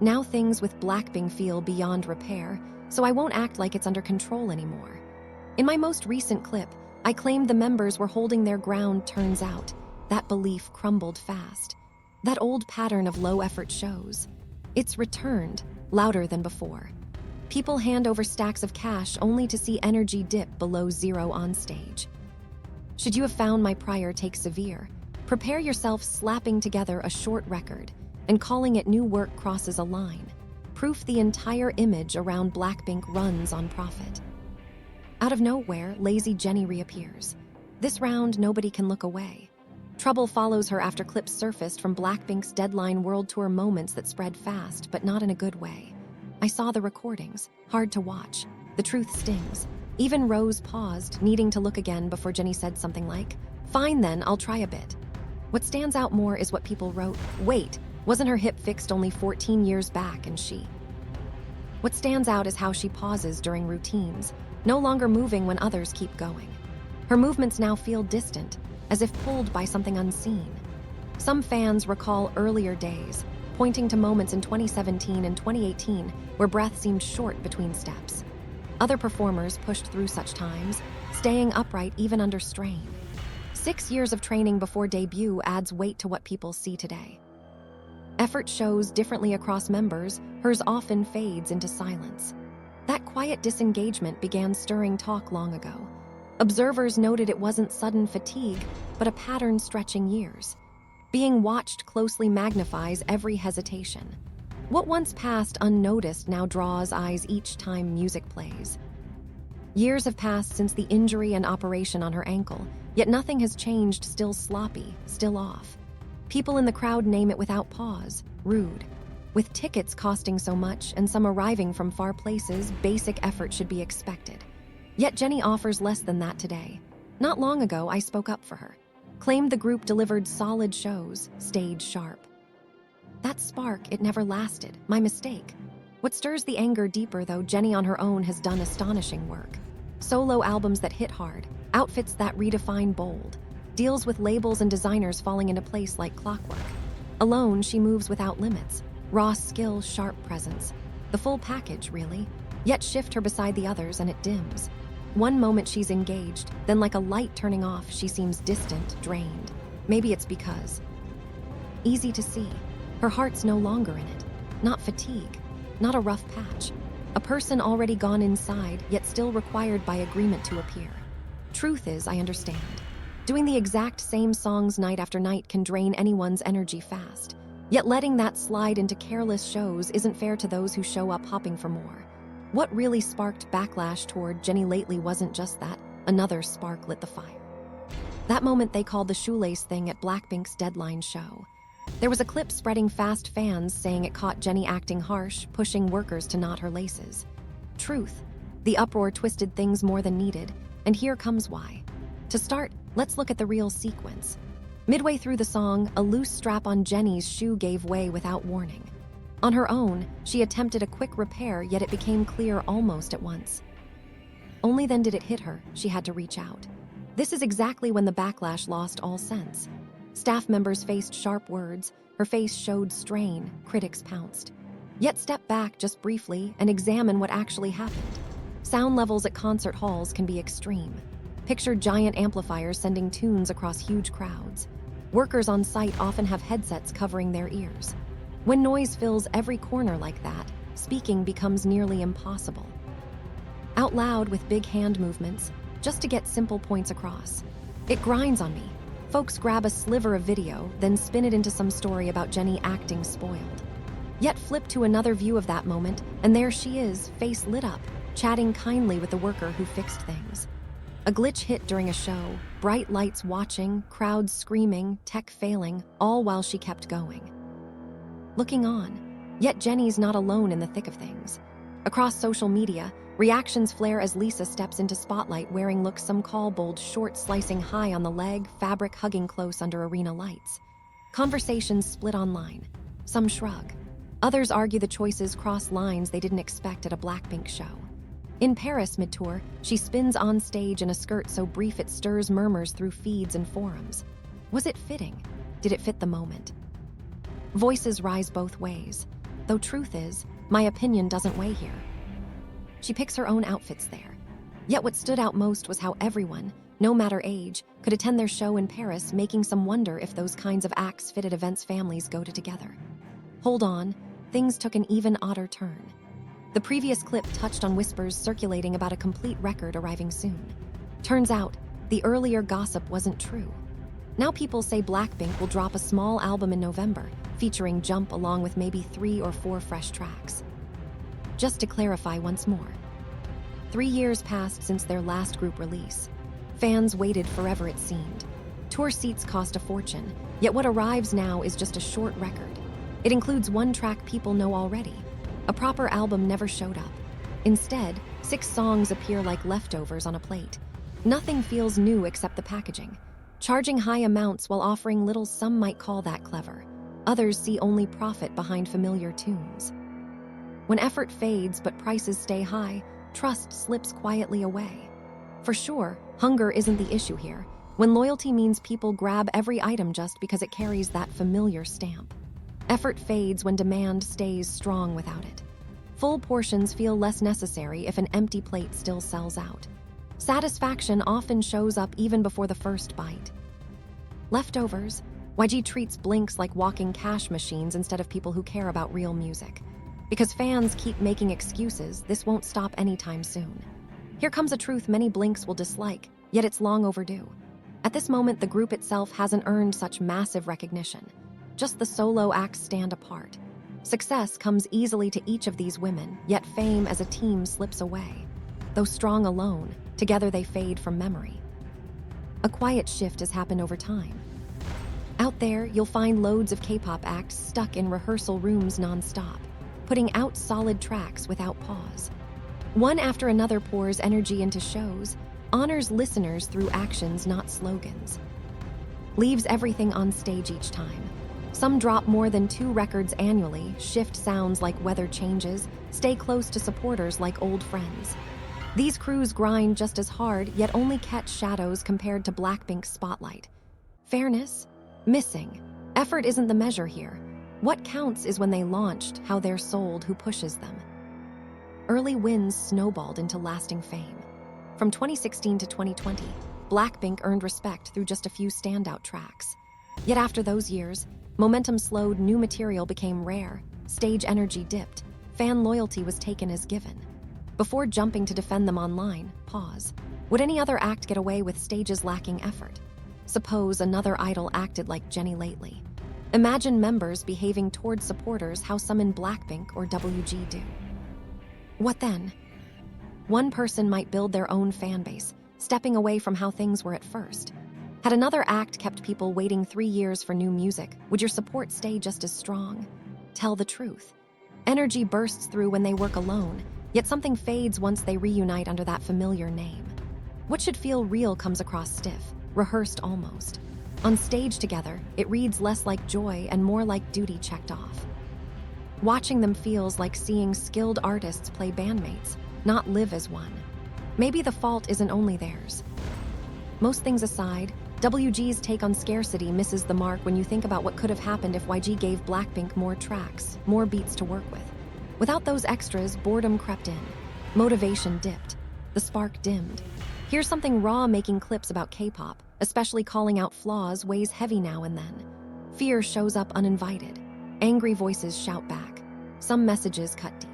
Now things with Blackpink feel beyond repair, so I won't act like it's under control anymore. In my most recent clip, I claimed the members were holding their ground. Turns out, that belief crumbled fast. That old pattern of low-effort shows. It's returned, louder than before. People hand over stacks of cash only to see energy dip below zero on stage. Should you have found my prior take severe, prepare yourself. Slapping together a short record and calling it new work crosses a line. Proof the entire image around Blackpink runs on profit. Out of nowhere, lazy Jennie reappears. This round, nobody can look away. Trouble follows her after clips surfaced from Blackpink's deadline world tour, moments that spread fast, but not in a good way. I saw the recordings, hard to watch. The truth stings. Even Rose paused, needing to look again before Jennie said something like, "Fine then, I'll try a bit." What stands out more is what people wrote. Wait, wasn't her hip fixed only 14 years back? And she? What stands out is how she pauses during routines, no longer moving when others keep going. Her movements now feel distant, as if pulled by something unseen. Some fans recall earlier days, pointing to moments in 2017 and 2018 where breath seemed short between steps. Other performers pushed through such times, staying upright even under strain. 6 years of training before debut adds weight to what people see today. Effort shows differently across members, hers often fades into silence. That quiet disengagement began stirring talk long ago. Observers noted it wasn't sudden fatigue, but a pattern stretching years. Being watched closely magnifies every hesitation. What once passed unnoticed now draws eyes each time music plays. Years have passed since the injury and operation on her ankle, yet nothing has changed. Still sloppy, still off. People in the crowd name it without pause, rude. With tickets costing so much and some arriving from far places, basic effort should be expected. Yet Jennie offers less than that today. Not long ago, I spoke up for her. Claimed the group delivered solid shows, stayed sharp. That spark, it never lasted. My mistake. What stirs the anger deeper, though, Jennie on her own has done astonishing work. Solo albums that hit hard, outfits that redefine bold, deals with labels and designers falling into place like clockwork. Alone, she moves without limits. Raw skill, sharp presence. The full package, really. Yet shift her beside the others and it dims. One moment she's engaged, then like a light turning off, she seems distant, drained. Maybe it's because. Easy to see. Her heart's no longer in it. Not fatigue. Not a rough patch. A person already gone inside, yet still required by agreement to appear. Truth is, I understand. Doing the exact same songs night after night can drain anyone's energy fast. Yet letting that slide into careless shows isn't fair to those who show up hopping for more. What really sparked backlash toward Jennie lately wasn't just that. Another spark lit the fire. That moment they called the shoelace thing at Blackpink's deadline show. There was a clip spreading fast, fans saying it caught Jennie acting harsh, pushing workers to knot her laces. Truth. The uproar twisted things more than needed, and here comes why. To start, let's look at the real sequence. Midway through the song, a loose strap on Jennie's shoe gave way without warning. On her own, she attempted a quick repair, yet it became clear almost at once. Only then did it hit her. She had to reach out. This is exactly when the backlash lost all sense. Staff members faced sharp words, her face showed strain, critics pounced. Yet step back just briefly and examine what actually happened. Sound levels at concert halls can be extreme. Picture giant amplifiers sending tunes across huge crowds. Workers on site often have headsets covering their ears. When noise fills every corner like that, speaking becomes nearly impossible. Out loud with big hand movements, just to get simple points across. It grinds on me. Folks grab a sliver of video, then spin it into some story about Jennie acting spoiled. Yet flip to another view of that moment, and there she is, face lit up, chatting kindly with the worker who fixed things. A glitch hit during a show, bright lights watching, crowds screaming, tech failing, all while she kept going. Looking on. Yet Jennie's not alone in the thick of things. Across social media, reactions flare as Lisa steps into spotlight wearing looks some call bold, short slicing high on the leg, fabric hugging close under arena lights. Conversations split online. Some shrug. Others argue the choices cross lines they didn't expect at a Blackpink show. In Paris mid-tour, she spins on stage in a skirt so brief it stirs murmurs through feeds and forums. Was it fitting? Did it fit the moment? Voices rise both ways. Though truth is, my opinion doesn't weigh here. She picks her own outfits there. Yet what stood out most was how everyone, no matter age, could attend their show in Paris, making some wonder if those kinds of acts fitted events families go to together. Hold on, things took an even odder turn. The previous clip touched on whispers circulating about a complete record arriving soon. Turns out, the earlier gossip wasn't true. Now people say Blackpink will drop a small album in November, featuring Jump along with maybe 3 or 4 fresh tracks. Just to clarify once more, 3 years passed since their last group release. Fans waited forever, it seemed. Tour seats cost a fortune, yet what arrives now is just a short record. It includes 1 track people know already. A proper album never showed up. Instead, 6 songs appear like leftovers on a plate. Nothing feels new except the packaging. Charging high amounts while offering little, some might call that clever. Others see only profit behind familiar tunes. When effort fades but prices stay high, trust slips quietly away. For sure, hunger isn't the issue here, when loyalty means people grab every item just because it carries that familiar stamp. Effort fades when demand stays strong without it. Full portions feel less necessary if an empty plate still sells out. Satisfaction often shows up even before the first bite. Leftovers, YG treats blinks like walking cash machines instead of people who care about real music. Because fans keep making excuses, this won't stop anytime soon. Here comes a truth many blinks will dislike, yet it's long overdue. At this moment, the group itself hasn't earned such massive recognition. Just the solo acts stand apart. Success comes easily to each of these women, yet fame as a team slips away. Though strong alone, together they fade from memory. A quiet shift has happened over time. Out there, you'll find loads of K-pop acts stuck in rehearsal rooms non-stop, putting out solid tracks without pause. One after another pours energy into shows, honors listeners through actions, not slogans. Leaves everything on stage each time. Some drop more than 2 records annually, shift sounds like weather changes, stay close to supporters like old friends. These crews grind just as hard, yet only catch shadows compared to Blackpink's spotlight. Fairness? Missing. Effort isn't the measure here. What counts is when they launched, how they're sold, who pushes them. Early wins snowballed into lasting fame. From 2016 to 2020, Blackpink earned respect through just a few standout tracks. Yet after those years, momentum slowed, new material became rare, stage energy dipped, fan loyalty was taken as given. Before jumping to defend them online, pause. Would any other act get away with stages lacking effort? Suppose another idol acted like Jennie lately. Imagine members behaving towards supporters how some in Blackpink or WG do. What then? One person might build their own fan base, stepping away from how things were at first. Had another act kept people waiting 3 years for new music, would your support stay just as strong? Tell the truth. Energy bursts through when they work alone, yet something fades once they reunite under that familiar name. What should feel real comes across stiff, rehearsed almost. On stage together, it reads less like joy and more like duty checked off. Watching them feels like seeing skilled artists play bandmates, not live as one. Maybe the fault isn't only theirs. Most things aside, WG's take on scarcity misses the mark when you think about what could have happened if YG gave Blackpink more tracks, more beats to work with. Without those extras, boredom crept in. Motivation dipped. The spark dimmed. Here's something raw: making clips about K-pop, especially calling out flaws, weighs heavy now and then. Fear shows up uninvited. Angry voices shout back. Some messages cut deep.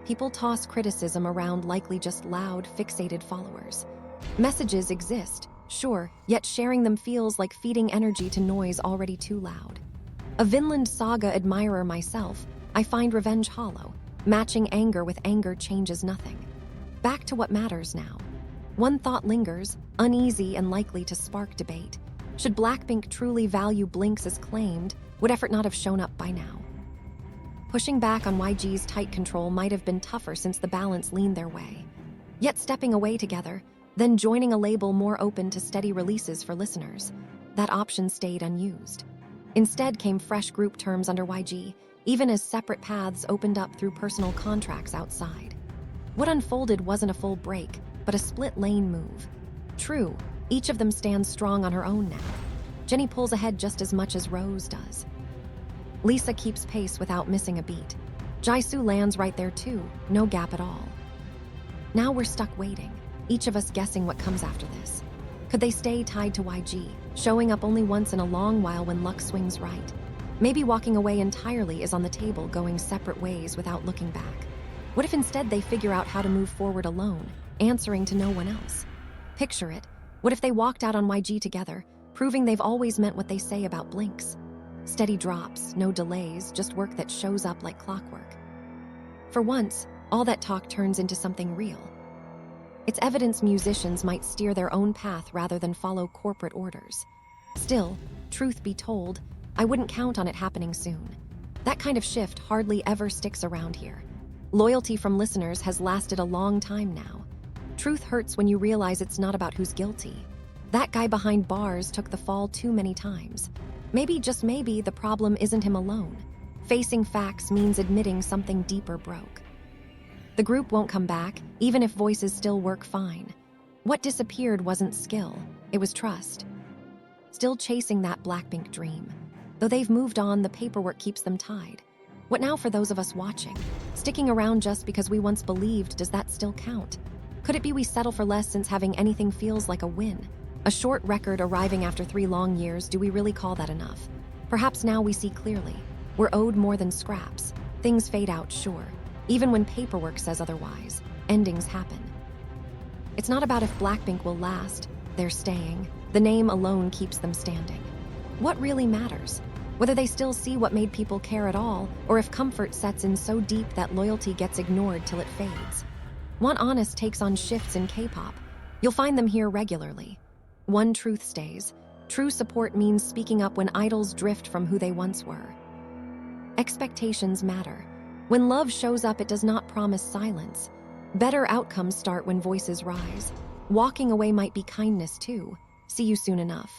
People toss criticism around, likely just loud, fixated followers. Messages exist, sure, yet sharing them feels like feeding energy to noise already too loud. A Vinland Saga admirer myself, I find revenge hollow. Matching anger with anger changes nothing. Back to what matters now. One thought lingers, uneasy and likely to spark debate. Should Blackpink truly value blinks as claimed, would effort not have shown up by now? Pushing back on YG's tight control might have been tougher since the balance leaned their way. Yet stepping away together, then joining a label more open to steady releases for listeners, that option stayed unused. Instead came fresh group terms under YG, even as separate paths opened up through personal contracts outside. What unfolded wasn't a full break, but a split-lane move. True, each of them stands strong on her own now. Jennie pulls ahead just as much as Rose does. Lisa keeps pace without missing a beat. Jisoo lands right there too, no gap at all. Now we're stuck waiting, each of us guessing what comes after this. Could they stay tied to YG, showing up only once in a long while when luck swings right? Maybe walking away entirely is on the table, going separate ways without looking back. What if instead they figure out how to move forward alone, answering to no one else? Picture it. What if they walked out on YG together, proving they've always meant what they say about blinks? Steady drops, no delays, just work that shows up like clockwork. For once, all that talk turns into something real. It's evidence musicians might steer their own path rather than follow corporate orders. Still, truth be told, I wouldn't count on it happening soon. That kind of shift hardly ever sticks around here. Loyalty from listeners has lasted a long time now. Truth hurts when you realize it's not about who's guilty. That guy behind bars took the fall too many times. Maybe, just maybe, the problem isn't him alone. Facing facts means admitting something deeper broke. The group won't come back, even if voices still work fine. What disappeared wasn't skill, it was trust. Still chasing that Blackpink dream. Though they've moved on, the paperwork keeps them tied. What now for those of us watching? Sticking around just because we once believed, does that still count? Could it be we settle for less since having anything feels like a win? A short record arriving after 3 long years, do we really call that enough? Perhaps now we see clearly. We're owed more than scraps. Things fade out, sure. Even when paperwork says otherwise, endings happen. It's not about if Blackpink will last, they're staying. The name alone keeps them standing. What really matters? Whether they still see what made people care at all, or if comfort sets in so deep that loyalty gets ignored till it fades. Want honest takes on shifts in K-pop? You'll find them here regularly. One truth stays. True support means speaking up when idols drift from who they once were. Expectations matter. When love shows up, it does not promise silence. Better outcomes start when voices rise. Walking away might be kindness too. See you soon enough.